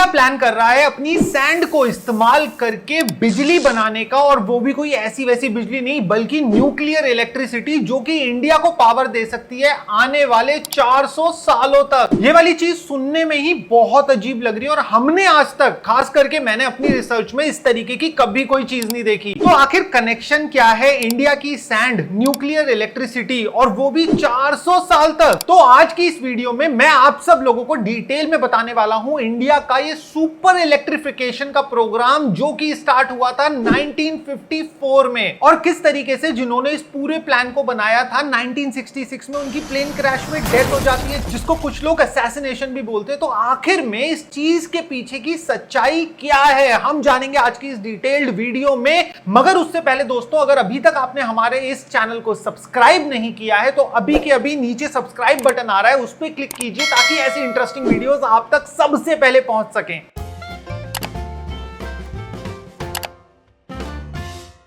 India plan कर रहा है अपनी सैंड को इस्तेमाल करके बिजली बनाने का, और वो भी कोई ऐसी वैसी बिजली नहीं बल्कि न्यूक्लियर इलेक्ट्रिसिटी, जो कि इंडिया को पावर दे सकती है आने वाले 400 सालों तक। ये वाली चीज सुनने में ही बहुत अजीब लग रही है और हमने आज तक, खास करके मैंने अपनी रिसर्च में इस तरीके की कभी कोई चीज नहीं देखी। तो आखिर कनेक्शन क्या है इंडिया की सैंड, न्यूक्लियर इलेक्ट्रिसिटी और वो भी 400 साल तक? तो आज की इस वीडियो में मैं आप सब लोगों को डिटेल में बताने वाला हूं इंडिया का ये सुपर इलेक्ट्रिफिकेशन का प्रोग्राम, जो कि स्टार्ट हुआ था 1954 में, और किस तरीके से जिन्होंने इस पूरे प्लान को बनाया था 1966 में उनकी प्लेन क्रैश में डेथ हो जाती है, जिसको कुछ लोग असैसिनेशन भी बोलते हैं। तो आखिर में इस चीज के पीछे की सच्चाई क्या है, हम जानेंगे आज की इस डिटेल्ड वीडियो में। मगर उससे पहले दोस्तों, अगर अभी तक आपने हमारे इस चैनल को सब्सक्राइब नहीं किया है तो अभी के अभी नीचे सब्सक्राइब बटन आ रहा है, उस पर क्लिक कीजिए ताकि ऐसी इंटरेस्टिंग वीडियोस आप तक सबसे पहले पहुंच सकें।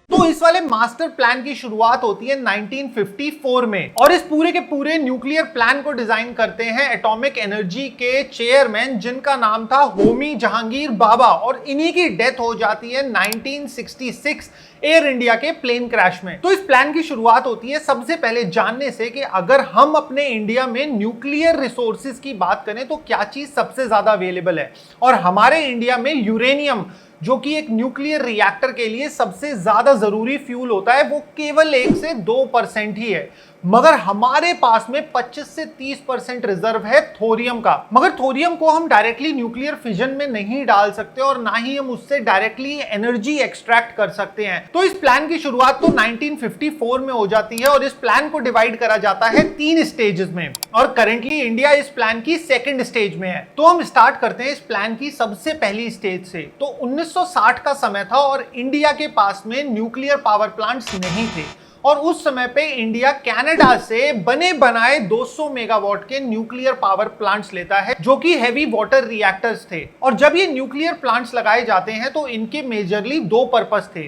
तो इस वाले मास्टर प्लान की शुरुआत होती है 1954 में, और इस पूरे के पूरे न्यूक्लियर प्लान को डिजाइन करते हैं एटॉमिक एनर्जी के चेयरमैन, जिनका नाम था होमी जहांगीर बाबा, और इन्हीं की डेथ हो जाती है 1966 एयर इंडिया के प्लेन क्रैश में। तो इस प्लान की शुरुआत होती है सबसे पहले जानने से कि अगर हम अपने इंडिया में न्यूक्लियर रिसोर्सेज की बात करें तो क्या चीज सबसे ज्यादा अवेलेबल है, और हमारे इंडिया में यूरेनियम, जो कि एक न्यूक्लियर रिएक्टर के लिए सबसे ज्यादा जरूरी फ्यूल होता है, वो केवल 1 से 2% ही है। मगर हमारे पास में 25 से 30% रिजर्व है थोरियम का। मगर थोरियम को हम डायरेक्टली न्यूक्लियर फिजन में नहीं डाल सकते और ना ही हम उससे डायरेक्टली एनर्जी एक्सट्रैक्ट कर सकते हैं। तो इस प्लान की शुरुआत तो 1954 में हो जाती है, और इस प्लान को डिवाइड करा जाता है 3 स्टेजेस में, और करेंटली इंडिया इस प्लान की 2nd स्टेज में है। तो हम स्टार्ट करते हैं इस प्लान की सबसे पहली स्टेज से। तो 1960 का समय था और इंडिया के पास में न्यूक्लियर पावर प्लांट्स नहीं थे, और उस समय पे इंडिया कनाडा से बने बनाए 200 मेगावाट के न्यूक्लियर पावर प्लांट्स लेता है, जो कि हैवी वाटर रिएक्टर्स थे। और जब ये न्यूक्लियर प्लांट्स लगाए जाते हैं तो इनके मेजरली 2 पर्पस थे।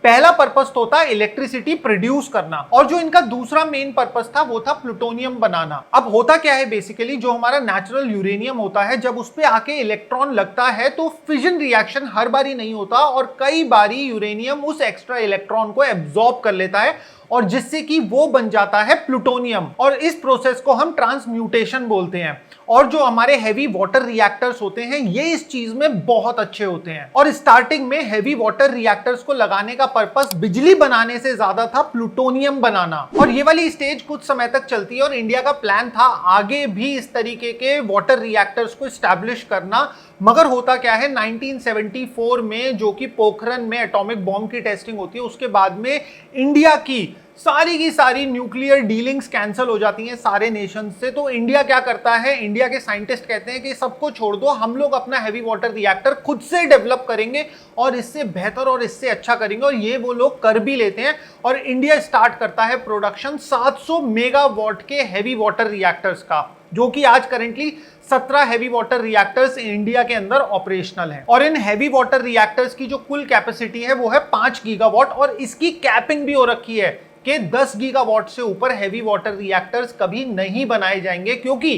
पहला पर्पस तो था इलेक्ट्रिसिटी प्रोड्यूस करना, और जो इनका दूसरा मेन पर्पस था वो था प्लूटोनियम बनाना। अब होता क्या है बेसिकली, जो हमारा नेचुरल यूरेनियम होता है, जब उस पे आके इलेक्ट्रॉन लगता है तो फिजन रिएक्शन हर बारी नहीं होता, और कई बारी यूरेनियम उस एक्स्ट्रा इलेक्ट्रॉन को एब्जॉर्ब कर लेता है, और जिससे कि वो बन जाता है प्लूटोनियम, और इस प्रोसेस को हम ट्रांसम्यूटेशन बोलते हैं। और जो हमारे हैवी वाटर रिएक्टर्स होते हैं ये इस चीज में बहुत अच्छे होते हैं, और स्टार्टिंग में हैवी वाटर रिएक्टर्स को लगाने का पर्पस बिजली बनाने से ज्यादा था प्लूटोनियम बनाना। और ये वाली स्टेज कुछ समय तक चलती है, और इंडिया का प्लान था आगे भी इस तरीके के वाटर रिएक्टर्स को स्टैब्लिश करना। मगर होता क्या है, 1974 में, जो कि पोखरण में एटॉमिक बॉम्ब की टेस्टिंग होती है, उसके बाद में इंडिया की सारी न्यूक्लियर डीलिंग्स कैंसिल हो जाती हैं सारे नेशन से। तो इंडिया क्या करता है, इंडिया के साइंटिस्ट कहते हैं कि सबको छोड़ दो, हम लोग अपना हैवी वाटर रिएक्टर खुद से डेवलप करेंगे और इससे बेहतर और इससे अच्छा करेंगे, और ये वो लोग कर भी लेते हैं। और इंडिया स्टार्ट करता है प्रोडक्शन 700 मेगावाट के हैवी वाटर रिएक्टर्स का, जो कि आज currently 17 heavy water reactors India के अंदर ऑपरेशनल हैं। और इन हैवी वाटर रिएक्टर्स की जो कुल कैपेसिटी है वो है 5 गीगावाट, और इसकी कैपिंग भी हो रखी है कि 10 गीगावाट से ऊपर हैवी वाटर रिएक्टर्स कभी नहीं बनाए जाएंगे, क्योंकि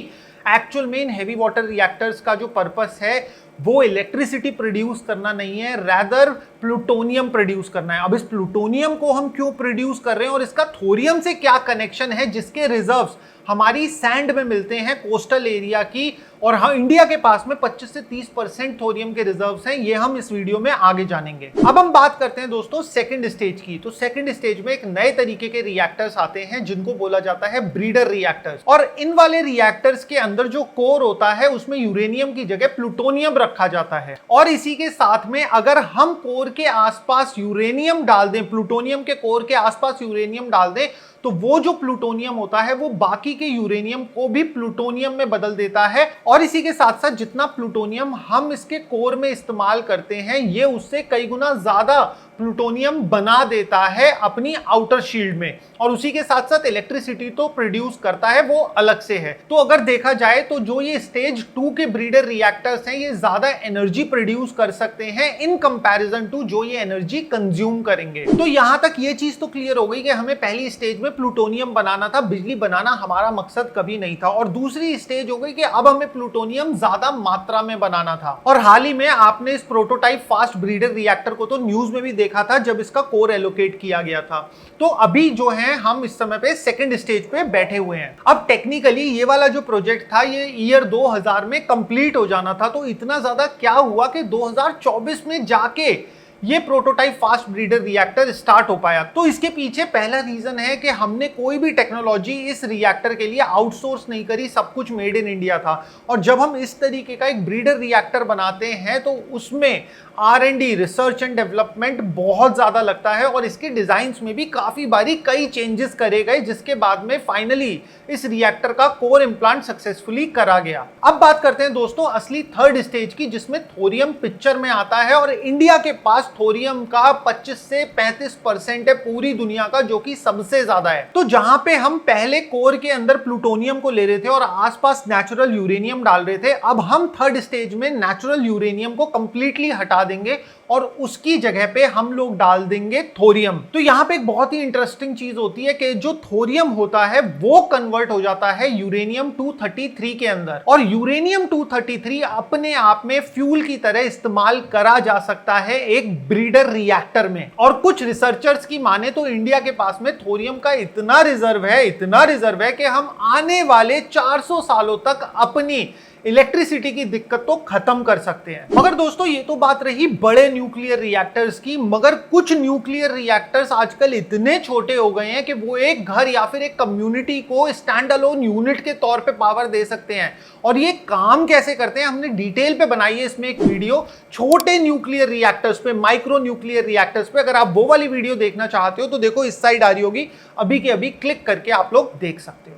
एक्चुअल में इन हैवी वाटर रिएक्टर्स का जो पर्पस है वो इलेक्ट्रिसिटी प्रोड्यूस करना नहीं है, रैदर प्लूटोनियम प्रोड्यूस करना है। अब इस प्लूटोनियम को हम क्यों प्रोड्यूस कर रहे हैं और इसका थोरियम से क्या कनेक्शन है, जिसके रिजर्व्स हमारी सैंड में मिलते हैं कोस्टल एरिया की, और हाँ इंडिया के पास में 25 से 30% थोरियम के रिजर्व्स हैं, ये हम इस वीडियो में आगे जानेंगे। अब हम बात करते हैं दोस्तों 2nd स्टेज की। तो 2nd स्टेज में एक नए तरीके के रिएक्टर्स आते हैं जिनको बोला जाता है ब्रीडर रिएक्टर्स, और इन वाले रिएक्टर्स के अंदर जो कोर होता है उसमें यूरेनियम की जगह प्लूटोनियम रखा जाता है, और इसी के साथ में अगर हम कोर के आसपास यूरेनियम डाल दें, प्लूटोनियम के कोर के आसपास यूरेनियम डाल दें, तो वो जो प्लूटोनियम होता है वो बाकी के यूरेनियम को भी प्लूटोनियम में बदल देता है, और इसी के साथ साथ जितना प्लूटोनियम हम इसके कोर में इस्तेमाल करते हैं ये उससे कई गुना ज्यादा प्लूटोनियम बना देता है अपनी आउटर शील्ड में, और उसी के साथ साथ इलेक्ट्रिसिटी तो प्रोड्यूस करता है वो अलग से है। तो अगर देखा जाए तो जो ये स्टेज 2 के ब्रीडर रिएक्टर्स हैं ये ज्यादा एनर्जी प्रोड्यूस कर सकते हैं इन कंपैरिजन टू जो ये एनर्जी कंज्यूम करेंगे। तो यहां तक ये चीज तो क्लियर हो गई कि हमें पहली स्टेज में हमें प्लूटोनियम बनाना था, बिजली बनाना हमारा मकसद कभी नहीं था। और दूसरी स्टेज हो गई कि अब हमें प्लूटोनियम ज्यादा मात्रा में बनाना था। और हाल ही में आपने इस प्रोटोटाइप फास्ट ब्रीडर रिएक्टर को तो न्यूज में भी देखा था जब इसका कोर एलोकेट किया गया था। तो अभी जो है हम इस समय पे सेकंड स्टेज पे बैठे हुए हैं। अब टेक्निकली ये वाला जो प्रोजेक्ट था ये ईयर 2000 में कंप्लीट हो जाना था। तो इतना ज्यादा क्या हुआ कि 2024 में जाके ये prototype fast breeder reactor start हो पाया। तो इसके पीछे पहला रीजन है कि हमने कोई भी टेक्नोलॉजी इस रिएक्टर के लिए आउटसोर्स नहीं करी, सब कुछ मेड इन इंडिया था। और जब हम इस तरीके का एक ब्रीडर रिएक्टर बनाते हैं तो उसमें R&D रिसर्च एंड डेवलपमेंट बहुत ज्यादा लगता है और इसके डिजाइन में भी काफी बारी कई चेंजेस करे गए, जिसके बाद में फाइनली इस रिएक्टर का कोर इम्प्लांट सक्सेसफुली करा गया। अब बात करते हैं दोस्तों असली थर्ड स्टेज की, जिसमें थोरियम पिक्चर में आता है। और इंडिया के पास थोरियम का 25 से 35% है पूरी दुनिया का, जो कि सबसे ज्यादा है। तो जहां पे हम पहले कोर के अंदर प्लूटोनियम को ले रहे थे और आसपास नेचुरल यूरेनियम डाल रहे थे, अब हम थर्ड स्टेज में नेचुरल यूरेनियम को कंप्लीटली हटा देंगे और उसकी जगह पे हम लोग डाल देंगे थोरियम। तो यहां पे एक बहुत ही इंटरेस्टिंग चीज होती है कि जो थोरियम होता है वो कन्वर्ट हो जाता है यूरेनियम 233 के अंदर। और यूरेनियम 233 अपने आप में फ्यूल की तरह इस्तेमाल करा जा सकता है एक ब्रीडर रिएक्टर में। और कुछ रिसर्चर्स की माने तो इंडिया के पास में थोरियम का इतना रिजर्व है कि हम आने वाले 400 सालों तक अपनी इलेक्ट्रिसिटी की दिक्कत तो खत्म कर सकते हैं। मगर दोस्तों ये तो बात रही बड़े न्यूक्लियर रिएक्टर्स की, मगर कुछ न्यूक्लियर रिएक्टर्स आजकल इतने छोटे हो गए हैं कि वो एक घर या फिर एक कम्युनिटी को स्टैंड अलोन यूनिट के तौर पे पावर दे सकते हैं। और ये काम कैसे करते हैं हमने डिटेल पे बनाई है इसमें एक वीडियो, छोटे न्यूक्लियर रिएक्टर्स पे, माइक्रो न्यूक्लियर रिएक्टर्स पे। अगर आप वो वाली वीडियो देखना चाहते हो तो देखो इस साइड आ रही होगी, अभी के अभी क्लिक करके आप लोग देख सकते हो।